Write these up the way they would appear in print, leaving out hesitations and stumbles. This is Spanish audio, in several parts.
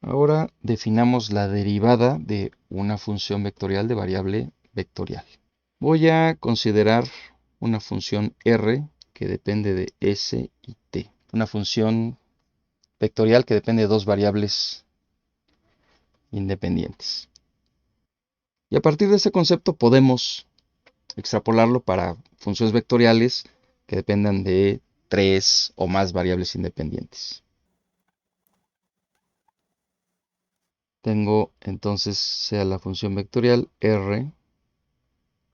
Ahora definamos la derivada de una función vectorial de variable vectorial. Voy a considerar una función R que depende de S y T. Una función vectorial que depende de dos variables independientes. Y a partir de ese concepto podemos extrapolarlo para funciones vectoriales que dependan de tres o más variables independientes. Tengo entonces sea la función vectorial R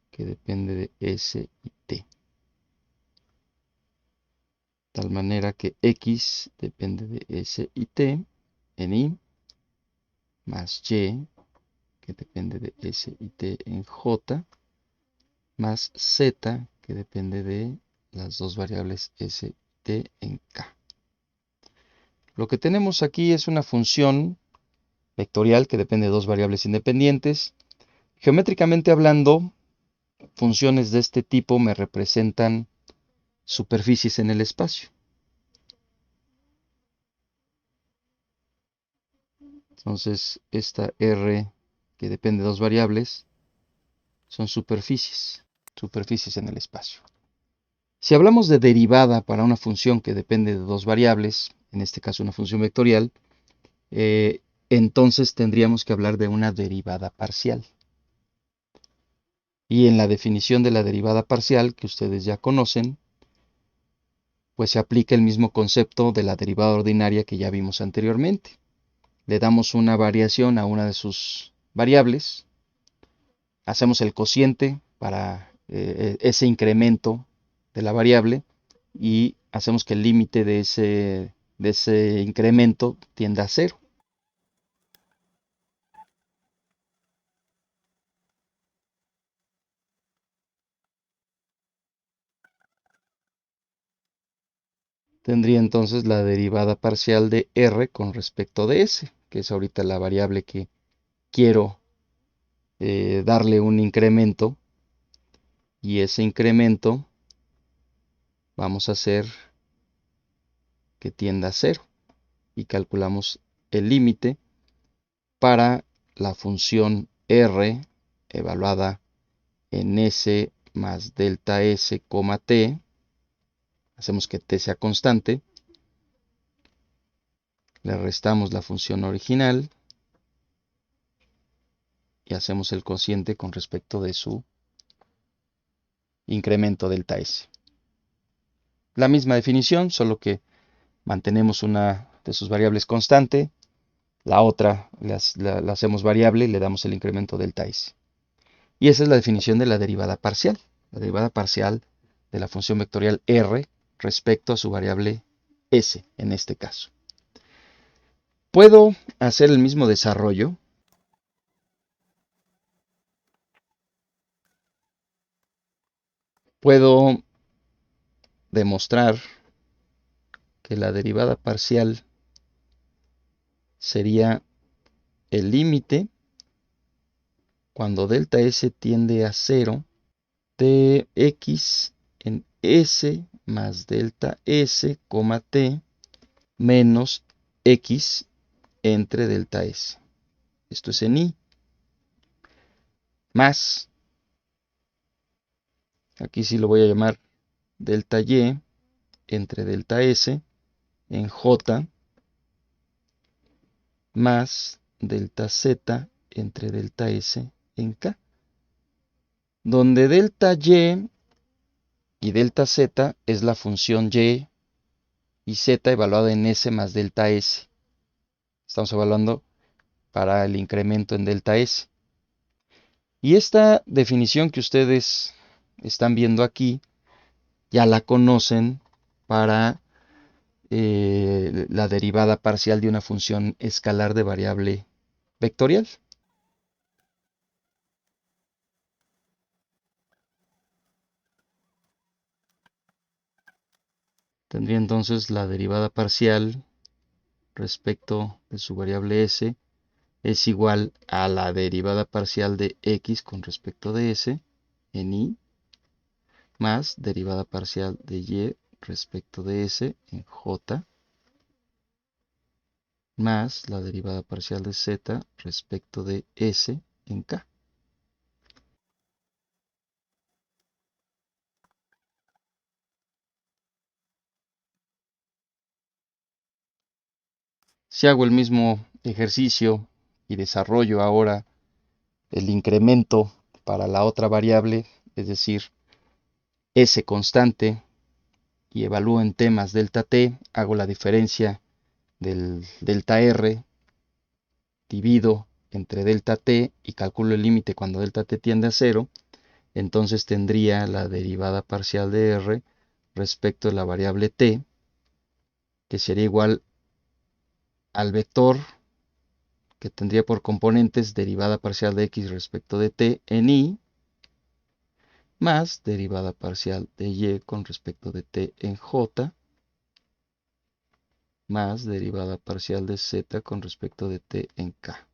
que depende de S y T. Tal manera que X depende de S y T en Y, más Y que depende de S y T en J, más Z que depende de las dos variables S y T en K. Lo que tenemos aquí es una función vectorial que depende de dos variables independientes. Geométricamente hablando, funciones de este tipo me representan superficies en el espacio. Entonces, esta R que depende de dos variables son superficies en el espacio. Si hablamos de derivada para una función que depende de dos variables, en este caso una función vectorial, entonces tendríamos que hablar de una derivada parcial. Y en la definición de la derivada parcial, que ustedes ya conocen, pues se aplica el mismo concepto de la derivada ordinaria que ya vimos anteriormente. Le damos una variación a una de sus variables, hacemos el cociente para ese incremento de la variable y hacemos que el límite de ese incremento tienda a cero. Tendría entonces la derivada parcial de R con respecto de S, que es ahorita la variable que quiero darle un incremento, y ese incremento vamos a hacer que tienda a cero y calculamos el límite para la función R evaluada en S más delta S, t. Hacemos que t sea constante. Le restamos la función original y hacemos el cociente con respecto de su incremento delta S. La misma definición, solo que mantenemos una de sus variables constante, la otra la hacemos variable y le damos el incremento delta S. Y esa es la definición de la derivada parcial. La derivada parcial de la función vectorial R respecto a su variable S, en este caso. Puedo hacer el mismo desarrollo. Puedo demostrar que la derivada parcial sería el límite cuando delta S tiende a 0 de X en S más delta S, t menos X entre delta S. Esto es en Y. Más, aquí sí lo voy a llamar delta Y entre delta S en J más delta Z entre delta S en K, donde delta y delta Z es la función y Z evaluada en S más delta S. Estamos evaluando para el incremento en delta S. Y esta definición que ustedes están viendo aquí, ya la conocen para la derivada parcial de una función escalar de variable vectorial. Tendría entonces la derivada parcial respecto de su variable s es igual a la derivada parcial de x con respecto de s en y más derivada parcial de y respecto de s en j más la derivada parcial de z respecto de s en k. Si hago el mismo ejercicio y desarrollo ahora el incremento para la otra variable, es decir, s constante, y evalúo en t más delta t, hago la diferencia del delta r, divido entre delta t y calculo el límite cuando delta t tiende a 0, entonces tendría la derivada parcial de r respecto de la variable t, que sería igual al vector que tendría por componentes derivada parcial de x respecto de t en y, más derivada parcial de y con respecto de t en j, más derivada parcial de z con respecto de t en k.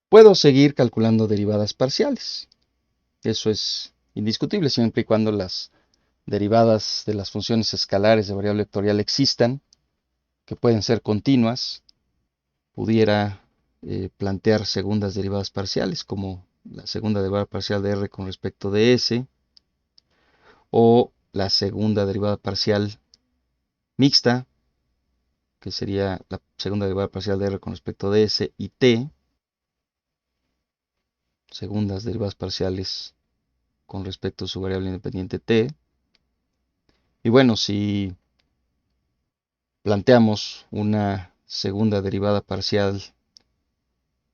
Puedo seguir calculando derivadas parciales. Eso es indiscutible siempre y cuando las derivadas de las funciones escalares de variable vectorial existan, que pueden ser continuas. Pudiera plantear segundas derivadas parciales, como la segunda derivada parcial de r con respecto de s, o la segunda derivada parcial mixta, que sería la segunda derivada parcial de r con respecto de s y t, segundas derivadas parciales con respecto a su variable independiente t. Y bueno, si planteamos una segunda derivada parcial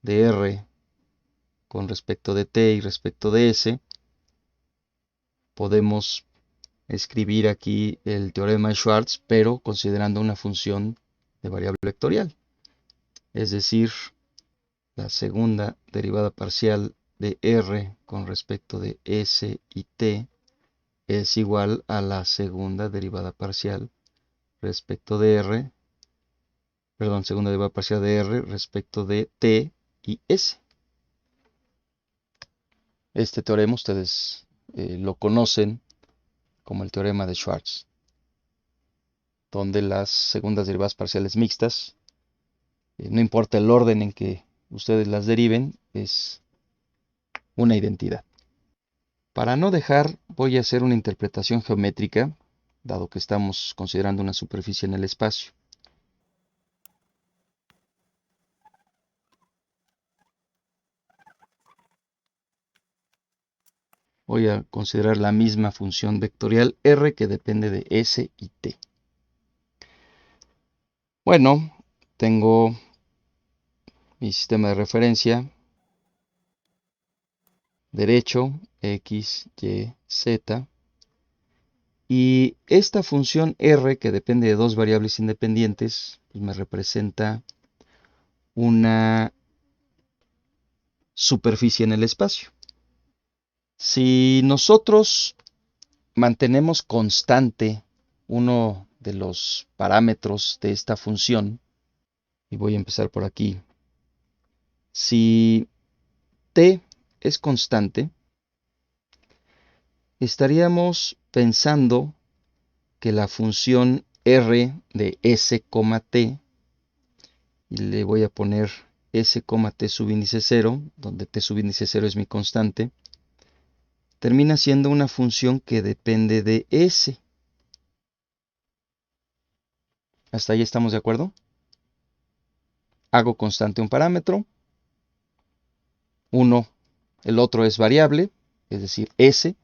de r con respecto de t y respecto de s, podemos escribir aquí el teorema de Schwartz, pero considerando una función de variable vectorial. Es decir, la segunda derivada parcial de r con respecto de s y t es igual a la segunda derivada parcial respecto de r, segunda derivada parcial de r respecto de t y s. Este teorema ustedes lo conocen como el teorema de Schwartz, donde las segundas derivadas parciales mixtas, no importa el orden en que ustedes las deriven, es una identidad. Para no dejar, voy a hacer una interpretación geométrica, dado que estamos considerando una superficie en el espacio. Voy a considerar la misma función vectorial r que depende de s y t. Bueno, tengo mi sistema de referencia derecho, x, y, z. Y esta función r, que depende de dos variables independientes, pues me representa una superficie en el espacio. Si nosotros mantenemos constante uno de los parámetros de esta función, y voy a empezar por aquí, si t es constante, estaríamos pensando que la función r de s, t, y le voy a poner s, t subíndice 0, donde t subíndice 0 es mi constante, termina siendo una función que depende de s. ¿Hasta ahí estamos de acuerdo? Hago constante un parámetro, el otro es variable, es decir, s,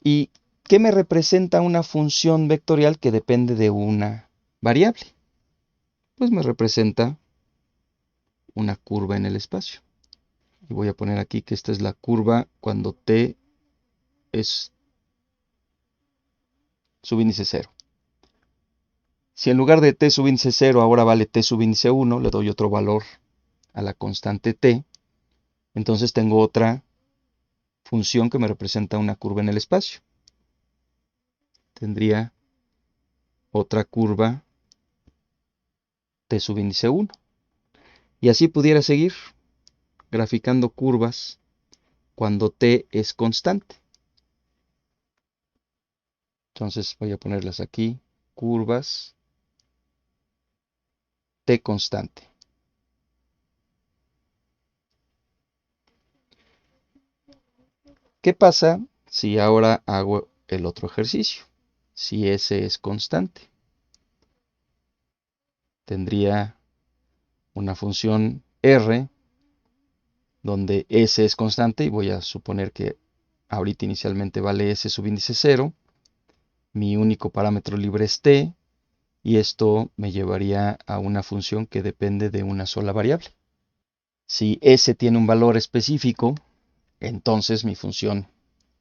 y ¿qué me representa una función vectorial que depende de una variable? Pues me representa una curva en el espacio. Y voy a poner aquí que esta es la curva cuando t es subíndice 0. Si en lugar de t subíndice 0 ahora vale t subíndice 1, le doy otro valor a la constante t, entonces tengo otra función que me representa una curva en el espacio. Tendría otra curva t subíndice 1. Y así pudiera seguir graficando curvas cuando t es constante. Entonces voy a ponerlas aquí, curvas t constante. ¿Qué pasa si ahora hago el otro ejercicio? Si S es constante. Tendría una función R donde S es constante y voy a suponer que ahorita inicialmente vale S subíndice 0. Mi único parámetro libre es t y esto me llevaría a una función que depende de una sola variable. Si S tiene un valor específico, entonces mi función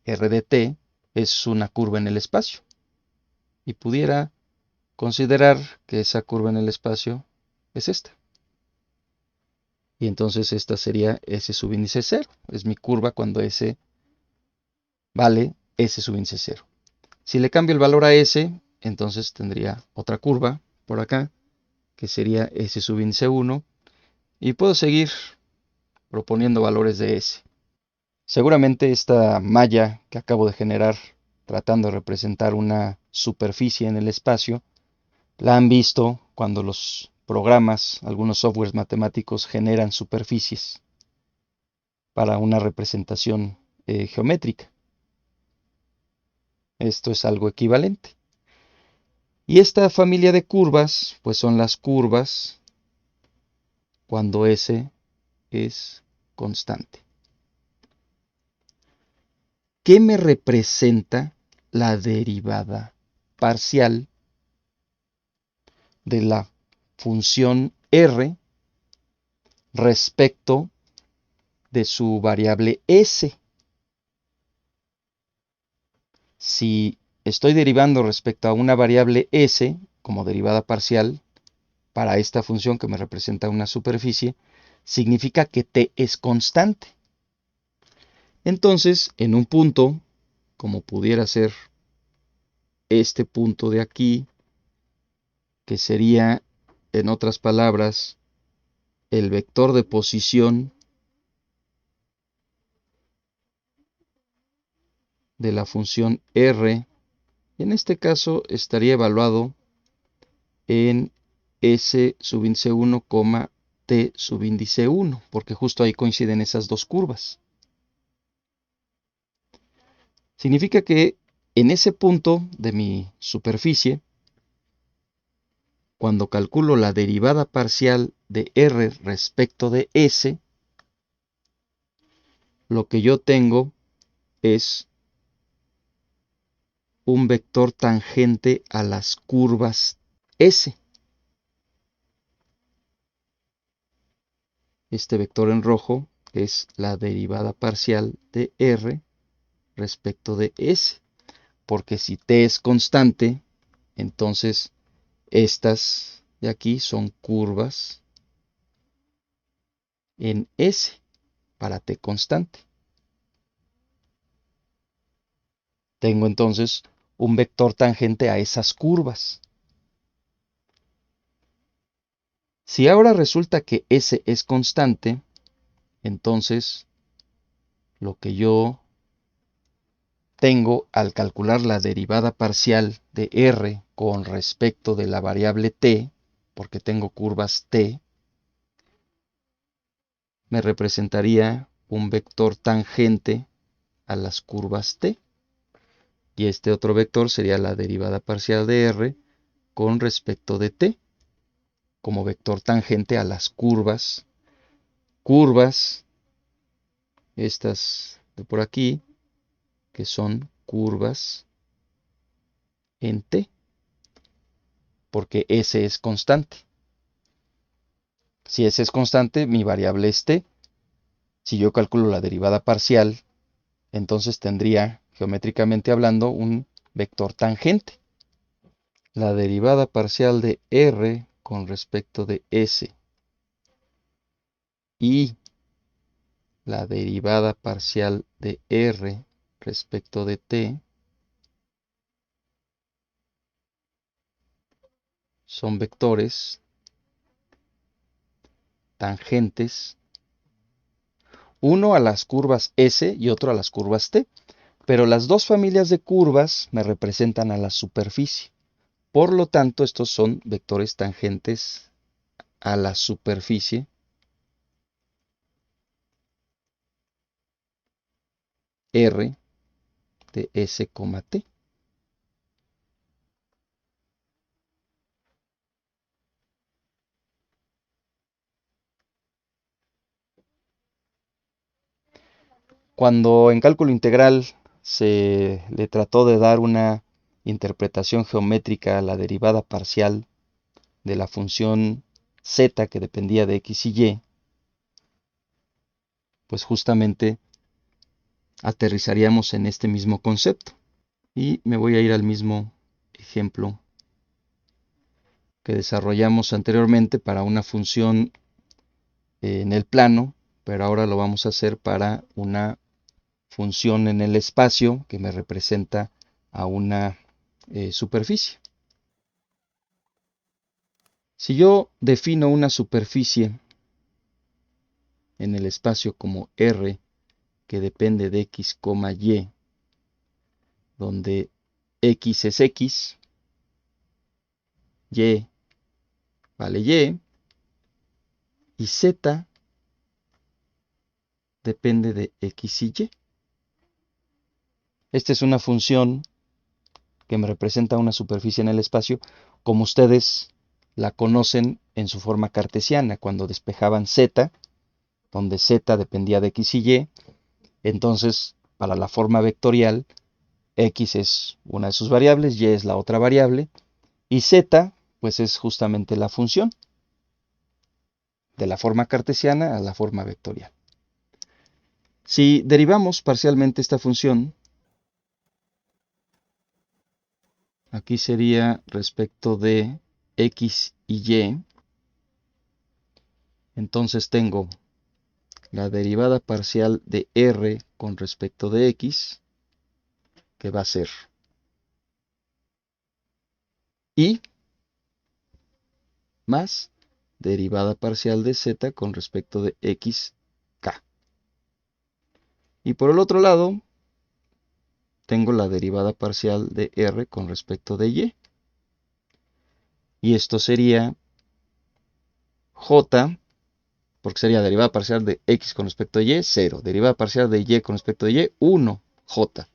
R de t es una curva en el espacio. Y pudiera considerar que esa curva en el espacio es esta. Y entonces esta sería S subíndice 0. Es mi curva cuando S vale S subíndice 0. Si le cambio el valor a S, entonces tendría otra curva por acá, que sería S subíndice 1. Y puedo seguir proponiendo valores de S. Seguramente esta malla que acabo de generar tratando de representar una superficie en el espacio, la han visto cuando los programas, algunos softwares matemáticos generan superficies para una representación geométrica. Esto es algo equivalente. Y esta familia de curvas, pues son las curvas cuando S es constante. ¿Qué me representa la derivada parcial de la función R respecto de su variable S? Si estoy derivando respecto a una variable S como derivada parcial para esta función que me representa una superficie, significa que t es constante. Entonces, en un punto, como pudiera ser este punto de aquí, que sería, en otras palabras, el vector de posición de la función R, en este caso estaría evaluado en S subíndice 1, t subíndice 1, porque justo ahí coinciden esas dos curvas. Significa que en ese punto de mi superficie, cuando calculo la derivada parcial de R respecto de S, lo que yo tengo es un vector tangente a las curvas S. Este vector en rojo es la derivada parcial de R respecto de S, porque si t es constante, entonces estas de aquí son curvas en S para t constante. Tengo entonces un vector tangente a esas curvas. Si ahora resulta que S es constante, entonces lo que yo tengo al calcular la derivada parcial de R con respecto de la variable t, porque tengo curvas t, me representaría un vector tangente a las curvas t. Y este otro vector sería la derivada parcial de R con respecto de t, como vector tangente a las curvas. Curvas, estas de por aquí, que son curvas en t, porque S es constante. Si S es constante, mi variable es t. Si yo calculo la derivada parcial, entonces tendría, geométricamente hablando, un vector tangente. La derivada parcial de R con respecto de S y la derivada parcial de R respecto de t son vectores tangentes, uno a las curvas S y otro a las curvas t, pero las dos familias de curvas me representan a la superficie. Por lo tanto, estos son vectores tangentes a la superficie R de S, T. Cuando en cálculo integral se le trató de dar una interpretación geométrica a la derivada parcial de la función z que dependía de x y y, pues justamente aterrizaríamos en este mismo concepto. Y me voy a ir al mismo ejemplo que desarrollamos anteriormente para una función en el plano, pero ahora lo vamos a hacer para una función en el espacio que me representa a una superficie. Si yo defino una superficie en el espacio como R que depende de x, y, donde x es x, y vale y z depende de x y y. Esta es una función que me representa una superficie en el espacio, como ustedes la conocen en su forma cartesiana, cuando despejaban z, donde z dependía de x y y, entonces para la forma vectorial, x es una de sus variables, y es la otra variable, y z pues es justamente la función, de la forma cartesiana a la forma vectorial. Si derivamos parcialmente esta función, aquí sería respecto de x y y, entonces tengo la derivada parcial de r con respecto de x, que va a ser y más derivada parcial de z con respecto de x, k. Y por el otro lado, tengo la derivada parcial de r con respecto de y. Y esto sería j, porque sería derivada parcial de x con respecto de y, 0. Derivada parcial de y con respecto de y, 1, j.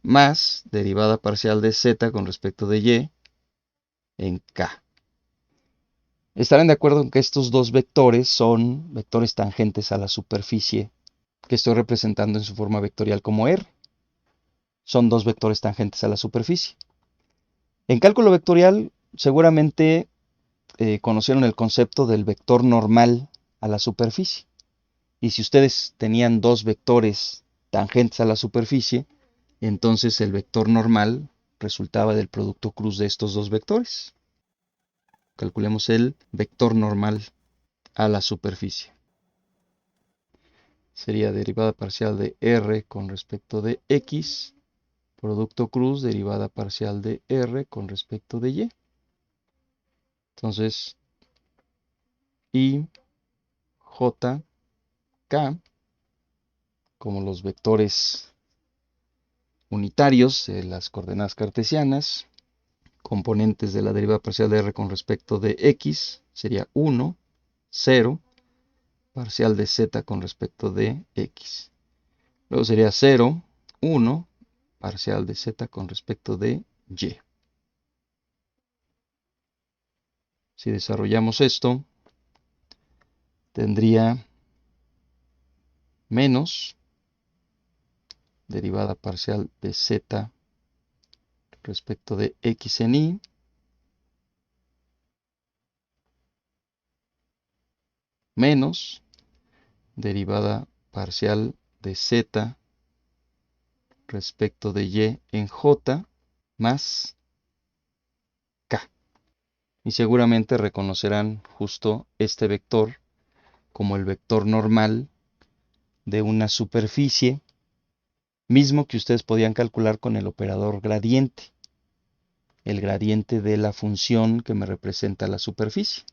Más derivada parcial de z con respecto de y en k. Estarán de acuerdo en que estos dos vectores son vectores tangentes a la superficie que estoy representando en su forma vectorial como R. Son dos vectores tangentes a la superficie. En cálculo vectorial, seguramente conocieron el concepto del vector normal a la superficie. Y si ustedes tenían dos vectores tangentes a la superficie, entonces el vector normal resultaba del producto cruz de estos dos vectores. Calculemos el vector normal a la superficie. Sería derivada parcial de R con respecto de X, producto cruz, derivada parcial de R con respecto de Y. Entonces, I, J, K, como los vectores unitarios de las coordenadas cartesianas, componentes de la derivada parcial de R con respecto de X, sería 1, 0, parcial de Z con respecto de X. Luego sería 0, 1, parcial de Z con respecto de Y. Si desarrollamos esto, tendría menos derivada parcial de Z respecto de X en Y, menos derivada parcial de Z respecto de Y en J, más K. Y seguramente reconocerán justo este vector como el vector normal de una superficie, mismo que ustedes podían calcular con el operador gradiente, el gradiente de la función que me representa la superficie.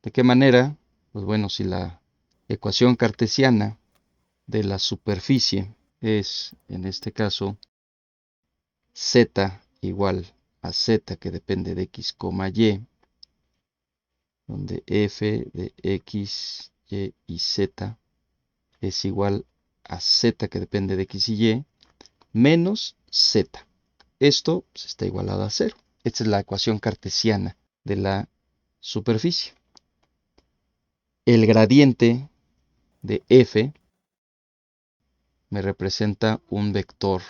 ¿De qué manera? Pues bueno, si la ecuación cartesiana de la superficie es, en este caso, z igual a z que depende de x, y, donde f de x, y y z es igual a z que depende de x y y, menos z. Esto pues, está igualado a 0. Esta es la ecuación cartesiana de la superficie. El gradiente de f me representa un vector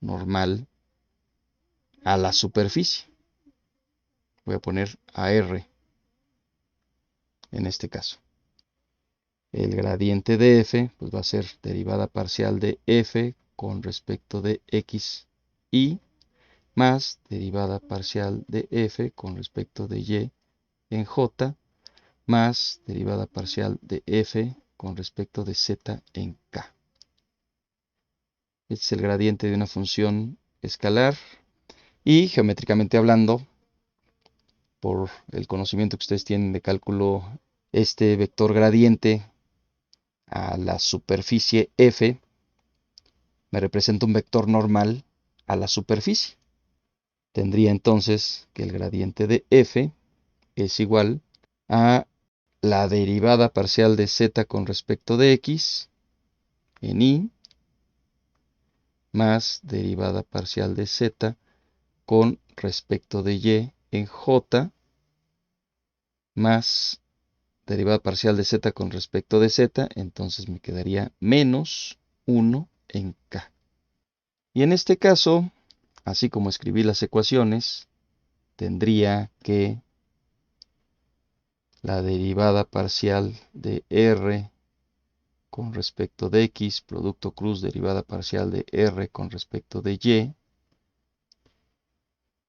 normal a la superficie. Voy a poner a r en este caso. El gradiente de f pues va a ser derivada parcial de f con respecto de x y más derivada parcial de f con respecto de y en j más derivada parcial de f con respecto de z en k. Este es el gradiente de una función escalar y geométricamente hablando, por el conocimiento que ustedes tienen de cálculo, este vector gradiente a la superficie f me representa un vector normal a la superficie. Tendría entonces que el gradiente de f es igual a la derivada parcial de z con respecto de x en y más derivada parcial de z con respecto de y en j más derivada parcial de z con respecto de z, entonces me quedaría menos 1 en k. Y en este caso, así como escribí las ecuaciones, tendría que la derivada parcial de r con respecto de x, producto cruz derivada parcial de r con respecto de y,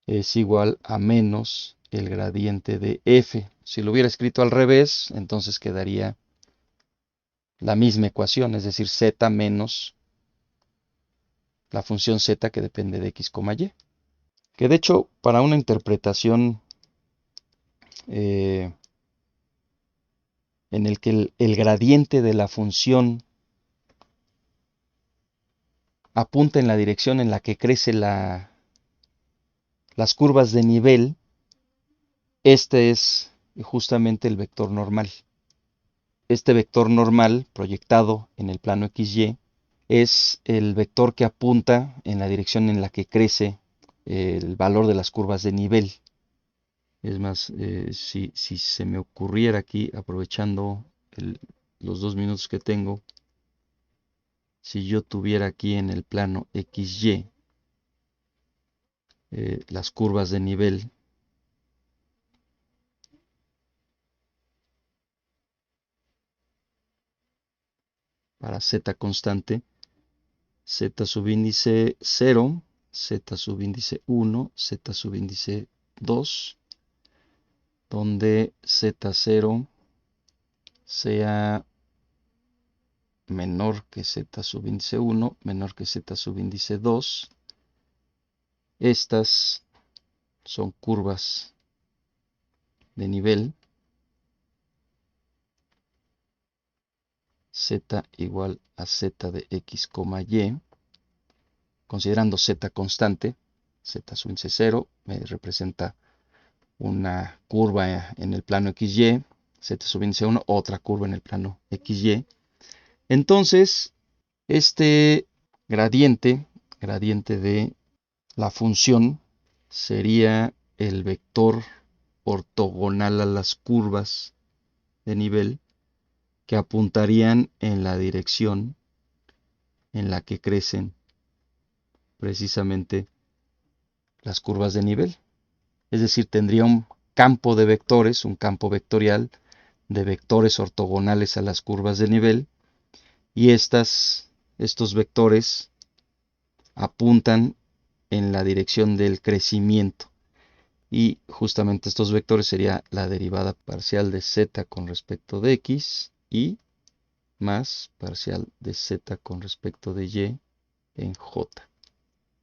es igual a menos el gradiente de f. Si lo hubiera escrito al revés, entonces quedaría la misma ecuación, es decir, z menos la función z que depende de x, y. Que de hecho, para una interpretación en el que el gradiente de la función apunta en la dirección en la que crece las curvas de nivel, este es justamente el vector normal. Este vector normal proyectado en el plano XY es el vector que apunta en la dirección en la que crece el valor de las curvas de nivel. Es más, si se me ocurriera aquí, aprovechando los 2 minutos que tengo, si yo tuviera aquí en el plano XY las curvas de nivel, para z constante, z subíndice 0, z subíndice 1, z subíndice 2, donde z0 sea menor que z subíndice 1, menor que z subíndice 2. Estas son curvas de nivel. Z igual a z de x, y, considerando z constante, z subíndice 0 me representa una curva en el plano XY, z subíndice 1, otra curva en el plano XY. Entonces, este gradiente de la función sería el vector ortogonal a las curvas de nivel que apuntarían en la dirección en la que crecen precisamente las curvas de nivel. Es decir, tendría un campo de vectores, un campo vectorial de vectores ortogonales a las curvas de nivel, y estos vectores apuntan en la dirección del crecimiento. Y justamente estos vectores sería la derivada parcial de z con respecto de x y más parcial de z con respecto de y en j.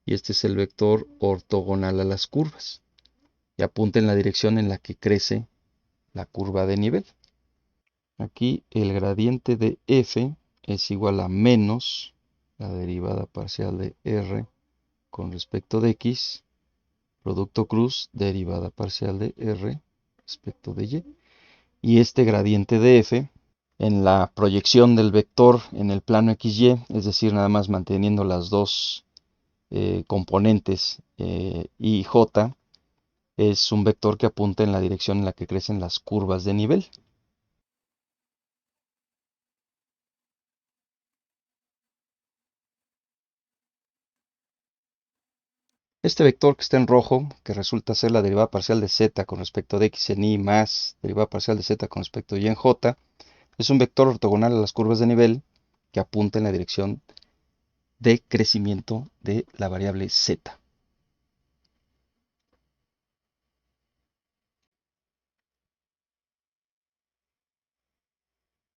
Y este es el vector ortogonal a las curvas. Y apunta en la dirección en la que crece la curva de nivel. Aquí el gradiente de f es igual a menos la derivada parcial de r con respecto de x producto cruz, derivada parcial de R respecto de Y. Y este gradiente de F en la proyección del vector en el plano XY, es decir, nada más manteniendo las dos componentes y J, es un vector que apunta en la dirección en la que crecen las curvas de nivel. Este vector que está en rojo, que resulta ser la derivada parcial de z con respecto de x en y más derivada parcial de z con respecto de y en j, es un vector ortogonal a las curvas de nivel que apunta en la dirección de crecimiento de la variable z.